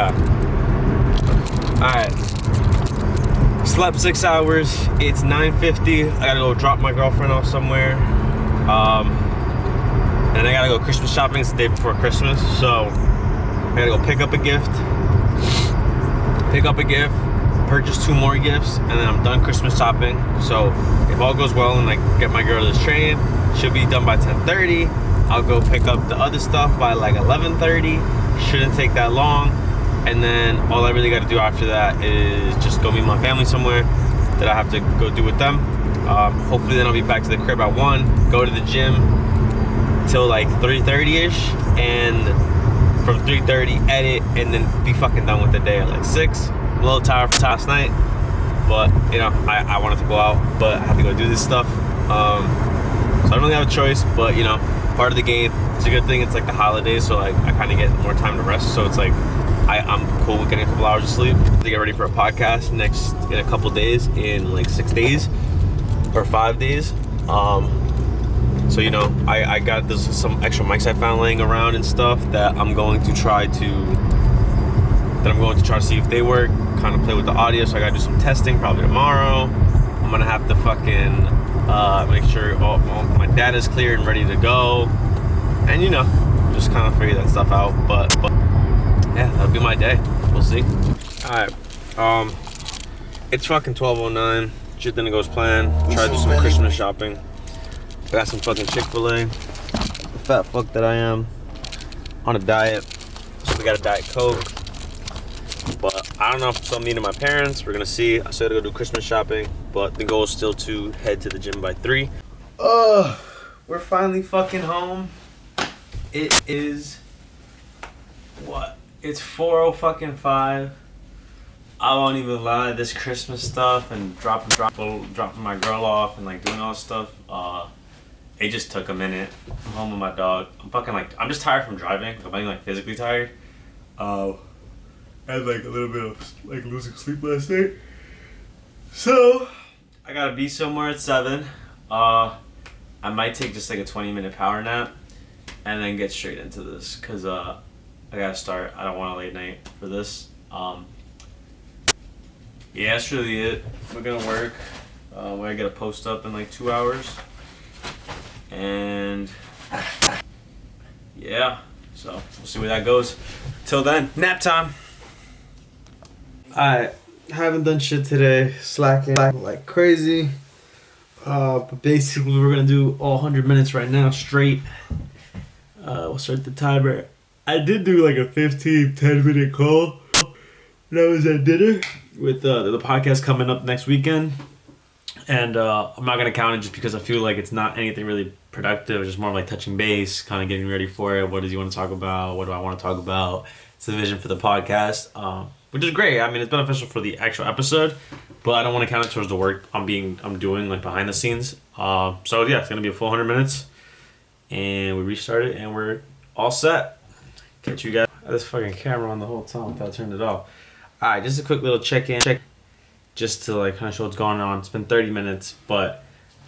Okay. Alright. Slept 6 hours. It's 9:50. I gotta go drop my girlfriend off somewhere. And I gotta go Christmas shopping. It's the day before Christmas. So I gotta go pick up a gift. Purchase 2 more gifts, and then I'm done Christmas shopping. So if all goes well and I get my girl to this train, she'll be done by 10:30. I'll go pick up the other stuff by like 11:30. Shouldn't take that long. And then all I really got to do after that is just go meet my family somewhere that I have to go do with them. Hopefully then I'll be back to the crib at 1, go to the gym till like 3:30ish, and from 3:30 edit, and then be fucking done with the day at like 6. I'm a little tired from last night, but you know, I wanted to go out, but I have to go do this stuff. So I don't really have a choice, but you know, part of the game. It's a good thing it's like the holidays, so like I kind of get more time to rest, so it's like I'm cool with getting a couple hours of sleep to get ready for a podcast in a couple days, in like 6 days or 5 days. So you know, there's some extra mics I found laying around and stuff that I'm going to try to see if they work, kind of play with the audio. So I gotta do some testing probably tomorrow. I'm gonna have to fucking make sure all my data's clear and ready to go, and you know, just kind of figure that stuff out. But yeah, that'll be my day. We'll see. Alright, it's fucking 12:09. Shit didn't go as planned. Tried to do some Christmas shopping. Got some fucking Chick-fil-A. The fat fuck that I am. On a diet. So we got a Diet Coke. But I don't know if I'm still meeting my parents. We're gonna see. I said to go do Christmas shopping, but the goal is still to head to the gym by 3. We're finally fucking home. It is what? It's 4:05. I won't even lie. This Christmas stuff and dropping my girl off and like doing all this stuff. It just took a minute. I'm home with my dog. I'm just tired from driving. I'm like physically tired. I had like a little bit of like losing sleep last night. So I gotta be somewhere at 7. I might take just like a 20-minute power nap and then get straight into this, cause I gotta start. I don't want a late night for this. Yeah, that's really it. We're gonna work. We're gonna post up in like 2 hours. And yeah, so we'll see where that goes. Till then, nap time. I haven't done shit today. Slacking like crazy. But basically we're gonna do all 100 minutes right now straight. We'll start the timer. I did do like a 10-minute call. That was at dinner with the podcast coming up next weekend. And I'm not gonna count it just because I feel like it's not anything really productive. It's just more of like touching base, kind of getting ready for it. What does he want to talk about? What do I want to talk about? It's the vision for the podcast, which is great. I mean, it's beneficial for the actual episode, but I don't want to count it towards the work I'm doing like behind the scenes. So yeah, it's gonna be a full 100 minutes, and we restarted, and we're all set. Catch you guys. This fucking camera on the whole time without turning it off. All right, just a quick little check-in. Just to like kind of show what's going on. It's been 30 minutes, but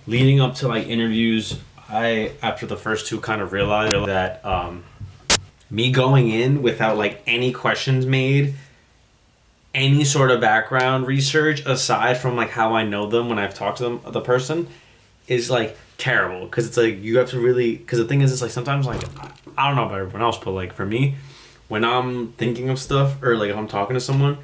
leading up to like interviews, after the first 2 kind of realized that me going in without like any questions made, any sort of background research aside from like how I know them when I've talked to the person, is like terrible, because it's like you have to really, because the thing is, it's like sometimes like I don't know about everyone else, but like for me, when I'm thinking of stuff or like if I'm talking to someone,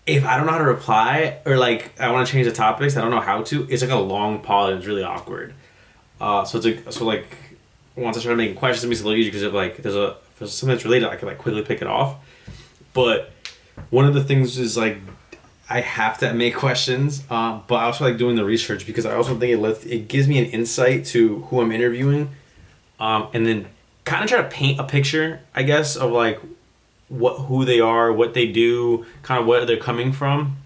if I don't know how to reply, or like I want to change the topics, I don't know how to, it's like a long pause and it's really awkward. So it's like once I started making questions, it makes it a little easier, because if like if something that's related, I can like quickly pick it off. But one of the things is like I have to make questions, but I also like doing the research, because I also think it gives me an insight to who I'm interviewing, and then kind of try to paint a picture, I guess, of like who they are, what they do, kind of where they're coming from,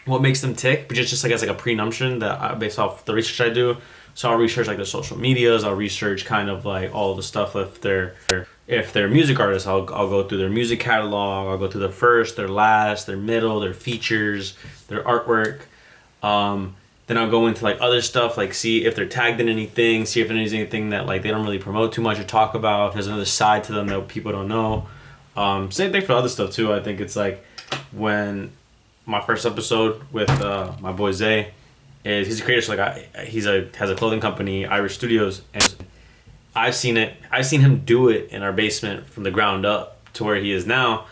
what makes them tick, but just like as like a presumption that based off the research I do. So I'll research like their social medias, I'll research kind of like all the stuff. If they're music artists, I'll go through their music catalog, I'll go through their first, their last, their middle, their features, their artwork. Then I'll go into like other stuff, like see if they're tagged in anything, see if there's anything that like they don't really promote too much or talk about, if there's another side to them that people don't know. Same thing for other stuff too. I think it's like when my first episode with my boy Zay is he's a creator. So like has a clothing company, Irish Studios, and I've seen him do it in our basement from the ground up to where he is now.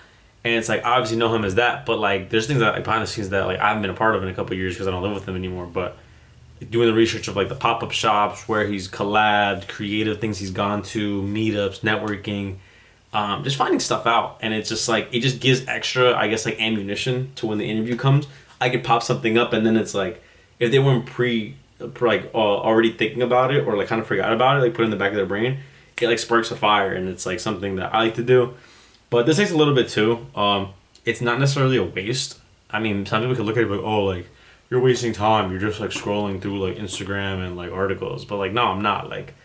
And it's like, I obviously know him as that, but like there's things that like behind the scenes that like I haven't been a part of in a couple of years because I don't live with him anymore. But doing the research of like the pop-up shops, where he's collabed, creative things he's gone to, meetups, networking, just finding stuff out. And it's just like, it just gives extra, I guess, like ammunition to when the interview comes. I could pop something up and then it's like, if they weren't already thinking about it or like kind of forgot about it, like put it in the back of their brain, it like sparks a fire. And it's like something that I like to do. But this takes a little bit too. It's not necessarily a waste. I mean, some people could look at it like, oh, like, you're wasting time. You're just like scrolling through like Instagram and like articles. But like, no, I'm not. Like,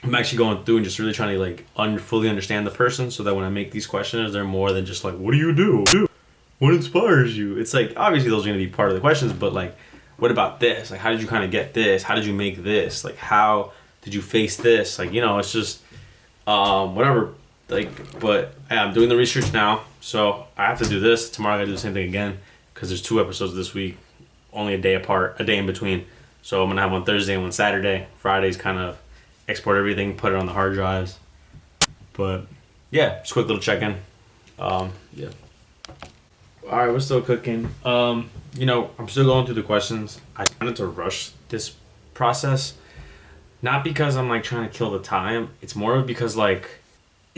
I'm actually going through and just really trying to like fully understand the person so that when I make these questions, they're more than just like, what do you do? What inspires you? It's like, obviously those are going to be part of the questions, but like, what about this? Like, how did you kind of get this? How did you make this? Like, how did you face this? Like, you know, it's just, whatever. Like, but yeah, I'm doing the research now. So I have to do this. Tomorrow I got to do the same thing again because there's 2 episodes this week. Only a day apart, a day in between. So I'm going to have one Thursday and one Saturday. Friday's kind of export everything, put it on the hard drives. But yeah, just quick little check-in. Yeah. Alright, we're still cooking. You know, I'm still going through the questions. I wanted to rush this process. Not because I'm like trying to kill the time. It's more because like,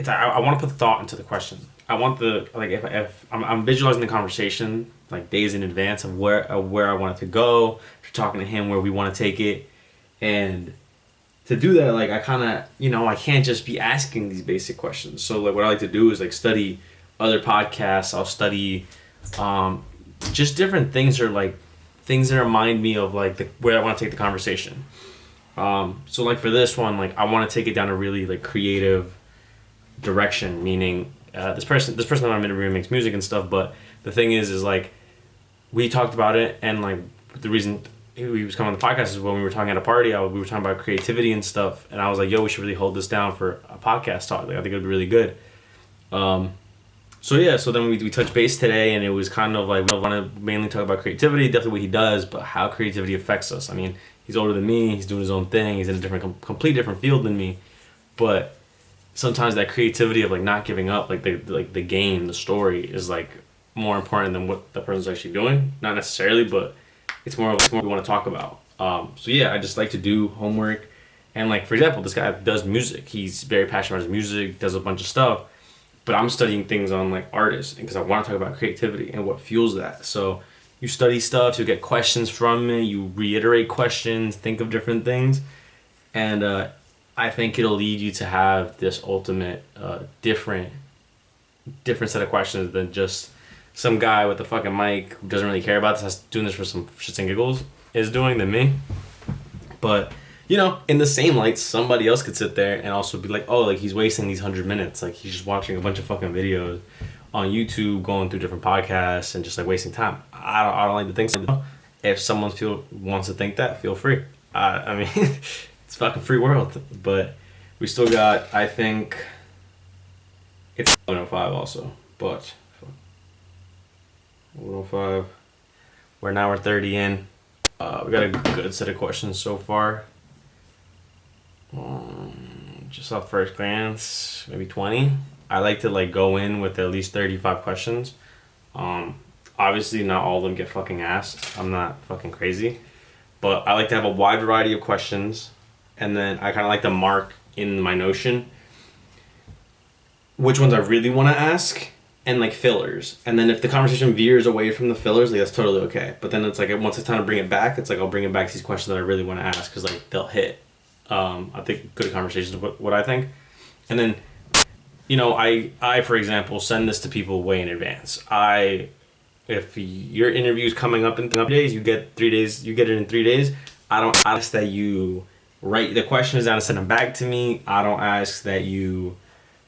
I want to put thought into the question. I want the, like, if I'm visualizing the conversation like days in advance of where I want it to go, to talking to him where we want to take it, and to do that, like, I kind of, you know, I can't just be asking these basic questions. So like what I like to do is like study other podcasts. I'll study just different things, or like things that remind me of like where I want to take the conversation. So like for this one, like I want to take it down a really like creative direction, meaning this person that I'm interviewing makes music and stuff, but the thing is like we talked about it, and like the reason he was coming on the podcast is when we were talking at a party, we were talking about creativity and stuff, and I was like, yo, we should really hold this down for a podcast talk. Like, I think it would be really good. So then we touched base today, and it was kind of like, we want to mainly talk about creativity, definitely what he does, but how creativity affects us. I mean, he's older than me, he's doing his own thing, he's in a complete different field than me, but sometimes that creativity of like not giving up, like the game, the story is like more important than what the person's actually doing. Not necessarily, but it's more we want to talk about. So yeah, I just like to do homework, and like for example, this guy does music. He's very passionate about his music, does a bunch of stuff, but I'm studying things on like artists because I want to talk about creativity and what fuels that. So you study stuff, you get questions from it, you reiterate questions, think of different things, and I think it'll lead you to have this ultimate different set of questions than just some guy with a fucking mic who doesn't really care about this, doing this for some shits and giggles, is doing than me. But, you know, in the same light, somebody else could sit there and also be like, oh, like he's wasting these 100 minutes. Like he's just watching a bunch of fucking videos on YouTube, going through different podcasts and just like wasting time. I don't like to think so. If someone wants to think that, feel free. I mean, it's fucking free world. But we still got, I think, it's 105 also, but 105. We're 30 in. We got a good set of questions so far. Just off first glance, maybe 20. I like to like go in with at least 35 questions. Obviously not all of them get fucking asked. I'm not fucking crazy. But I like to have a wide variety of questions, and then I kind of like to mark in my Notion which ones I really want to ask, and like fillers. And then if the conversation veers away from the fillers, like that's totally okay. But then it's like once it's time to bring it back, it's like I'll bring it back to these questions that I really want to ask because like they'll hit. I think good conversations is what I think. And then, you know, I for example send this to people way in advance. If your interview is coming up in 3 days, you get 3 days. You get it in 3 days. I don't ask that you write the questions down and send them back to me. I don't ask that you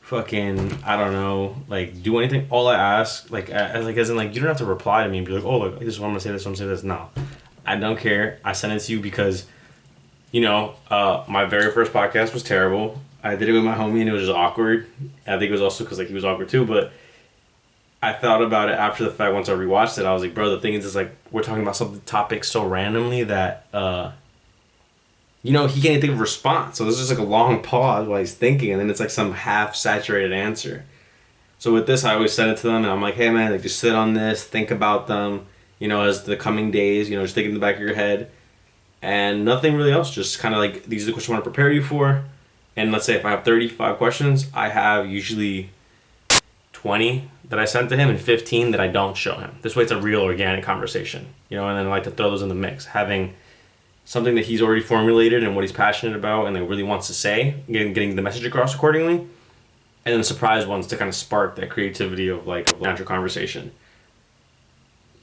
fucking, I don't know, like do anything. All I ask, as in like you don't have to reply to me and be like, oh, look, this is what I'm gonna say. This, I'm gonna say this. No, I don't care. I send it to you because, you know, my very first podcast was terrible. I did it with my homie and it was just awkward. I think it was also because like he was awkward too, but I thought about it after the fact. Once I rewatched it, I was like, bro, the thing is like we're talking about some topic so randomly that he can't even think of a response. So there's just like a long pause while he's thinking, and then it's like some half saturated answer. So with this, I always send it to them, and I'm like, hey man, like just sit on this, think about them, as the coming days, just think in the back of your head, and nothing really else. Just kind of like these are the questions I want to prepare you for, and let's say if I have 35 questions, I have usually 20 that I sent to him and 15 that I don't show him. This way, it's a real organic conversation, and then I like to throw those in the mix, having something that he's already formulated and what he's passionate about and that really wants to say, getting the message across accordingly, and then the surprise ones to kind of spark that creativity of like natural conversation.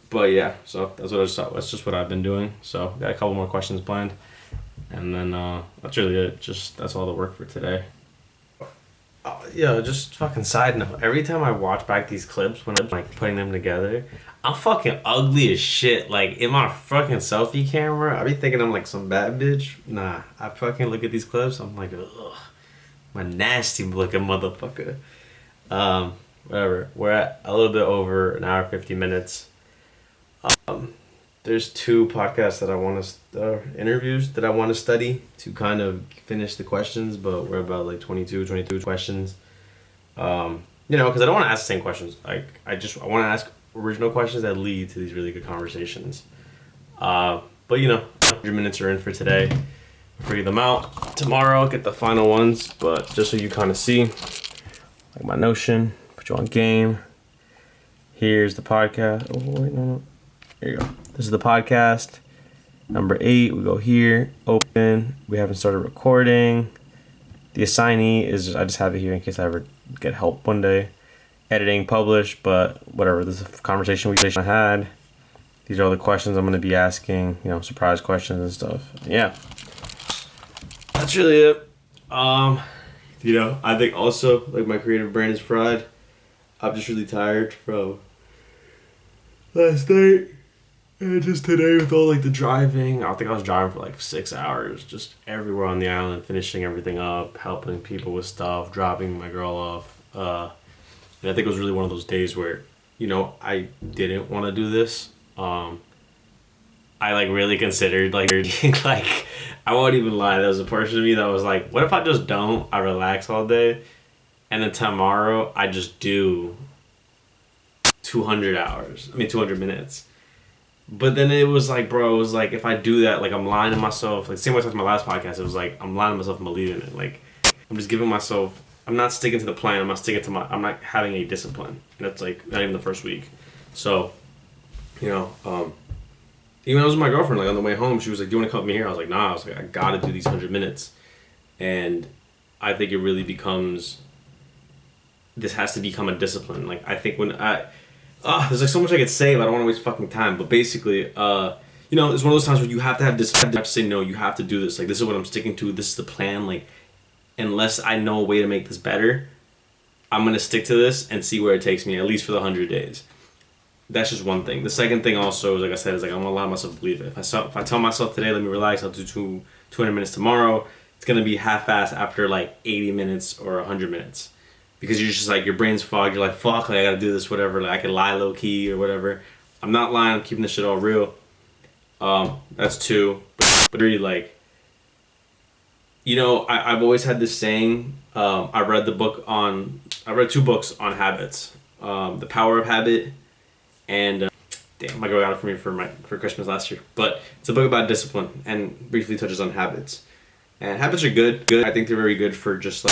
But yeah, so that's just what I've been doing. So got a couple more questions planned, and then that's really it. That's all the work for today. Just fucking side note. Every time I watch back these clips when I'm like putting them together, I'm fucking ugly as shit. Like in my fucking selfie camera, I be thinking I'm like some bad bitch. Nah, I fucking look at these clips, I'm like, ugh, my nasty looking motherfucker. Whatever. We're at a little bit over an hour 50 minutes. There's 2 podcasts that I want to interviews that I want to study to kind of finish the questions, but we're about like 22 questions. Because I don't want to ask the same questions. Like I want to ask original questions that lead to these really good conversations. But 100 minutes are in for today. We'll figure them out tomorrow. Get the final ones, but just so you kind of see, like my Notion, put you on game. Here's the podcast. Oh wait, no. Here you go. This is the podcast. Number 8, we go here, open. We haven't started recording. The assignee is, I just have it here in case I ever get help one day. Editing, publish, but whatever. This is a conversation I had. These are all the questions I'm going to be asking, surprise questions and stuff. Yeah. That's really it. I think also, like, my creative brain is fried. I'm just really tired from last night. And just today with all like the driving, I think I was driving for like 6 hours, just everywhere on the island, finishing everything up, helping people with stuff, dropping my girl off. And I think it was really one of those days where, I didn't want to do this. I like really considered like I won't even lie. There was a portion of me that was like, what if I just don't? I relax all day, and then tomorrow I just do 200 minutes. But then it was like, bro, it was like, if I do that, like, I'm lying to myself. Like, same way I talked to my last podcast, it was like, I'm lying to myself and believing it. Like, I'm just giving myself, I'm not sticking to the plan. I'm not having a discipline. And it's like, not even the first week. So, even I was with my girlfriend, like, on the way home, she was like, do you want to come with me here? I was like, nah. I was like, I gotta do these 100 minutes. And I think it really this has to become a discipline. Like, I think there's like so much I could say, but I don't want to waste fucking time. But basically, it's one of those times where you have to have this. You have to say no. You have to do this. Like, this is what I'm sticking to. This is the plan. Like, unless I know a way to make this better, I'm gonna stick to this and see where it takes me. At least for the 100 days. That's just one thing. The second thing also is, like I said, is like I'm gonna allow myself to believe it. If I tell myself today, let me relax. I'll do 200 minutes tomorrow. It's gonna be half-assed after like 80 minutes or 100 minutes. Because you're just like, your brain's fogged, you're like, fuck, like, I gotta do this, whatever, like, I can lie low-key or whatever. I'm not lying, I'm keeping this shit all real. That's 2. But really, like, I've always had this saying, I read 2 books on habits. The Power of Habit, and, damn, my girl got it for me for Christmas last year. But it's a book about discipline, and briefly touches on habits. And habits are good. I think they're very good for just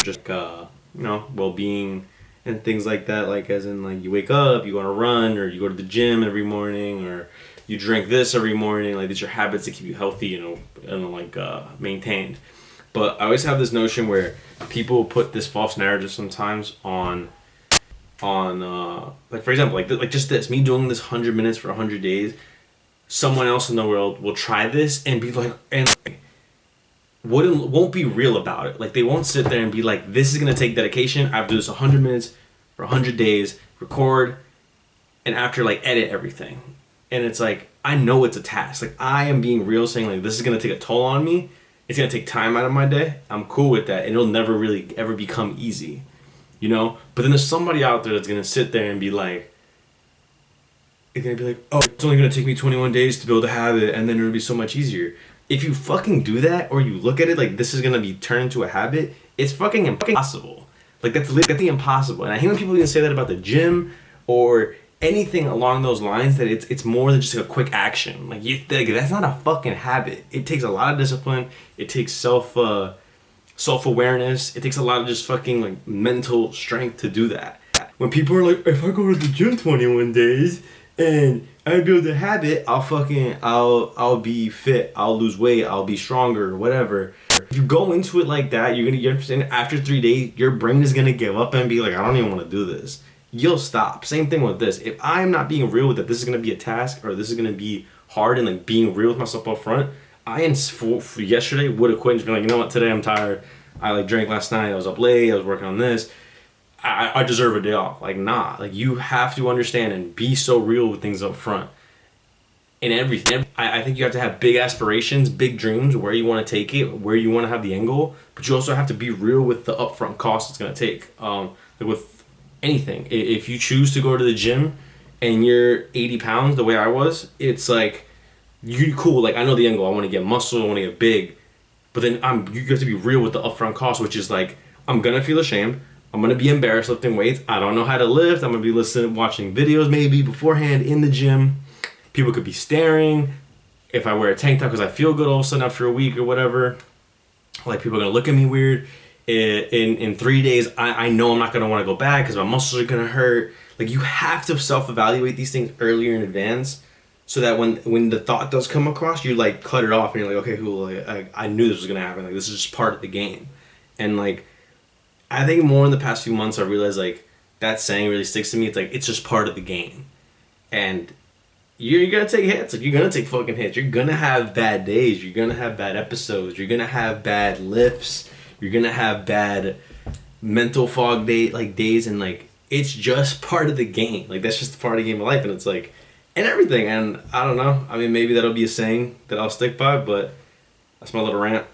well-being and things like that, like as in like you wake up, you go on a run, or you go to the gym every morning, or you drink this every morning. Like, these are habits that keep you healthy, and like maintained. But I always have this notion where people put this false narrative sometimes on like, for example, like just this, me doing this 100 minutes for 100 days, someone else in the world will try this and be like, and won't be real about it. Like, they won't sit there and be like, this is gonna take dedication. I have to do this 100 minutes for 100 days, record, and after, like, edit everything. And it's like, I know it's a task. Like, I am being real, saying like, this is gonna take a toll on me, it's gonna take time out of my day. I'm cool with that, and it'll never really ever become easy, you know. But then there's somebody out there that's gonna sit there and be like, it's gonna be like, oh, it's only gonna take me 21 days to build a habit, and then it'll be so much easier. If you fucking do that, or you look at it like this is gonna be turned into a habit, it's fucking impossible. Like that's literally impossible. And I hate when people even say that about the gym or anything along those lines. That it's more than just like a quick action. Like that's not a fucking habit. It takes a lot of discipline. It takes self awareness. It takes a lot of just fucking like mental strength to do that. When people are like, if I go to the gym 21 days and I build a habit, I'll be fit, I'll lose weight, I'll be stronger, whatever. If you go into it like that, you understand after 3 days, your brain is gonna give up and be like, I don't even want to do this. You'll stop. Same thing with this. If I'm not being real with that, this is gonna be a task or this is gonna be hard, and like being real with myself up front, for yesterday would have quit and just been like, you know what, today I'm tired. I like drank last night. I was up late. I was working on this. I deserve a day off. Like, nah. Like, you have to understand and be so real with things up front. In everything. I think you have to have big aspirations, big dreams, where you want to take it, where you want to have the end goal. But you also have to be real with the upfront cost it's going to take. Like with anything. If you choose to go to the gym and you're 80 pounds the way I was, it's like, you cool. Like, I know the end goal. I want to get muscle. I want to get big. But then you have to be real with the upfront cost, which is like, I'm going to feel ashamed. I'm going to be embarrassed lifting weights. I don't know how to lift. I'm going to be watching videos maybe beforehand in the gym. People could be staring. If I wear a tank top because I feel good all of a sudden after a week or whatever, like people are going to look at me weird. In 3 days, I know I'm not going to want to go back because my muscles are going to hurt. Like, you have to self-evaluate these things earlier in advance so that when the thought does come across, you like cut it off and you're like, okay, cool. Like, I knew this was going to happen. Like, this is just part of the game. And like, I think more in the past few months, I realized like that saying really sticks to me. It's like, it's just part of the game. And you're going to take hits. Like, you're going to take fucking hits. You're going to have bad days. You're going to have bad episodes. You're going to have bad lifts. You're going to have bad mental fog days. And like, it's just part of the game. Like, that's just part of the game of life. And it's like, and everything. And I don't know. I mean, maybe that'll be a saying that I'll stick by, but that's my little rant.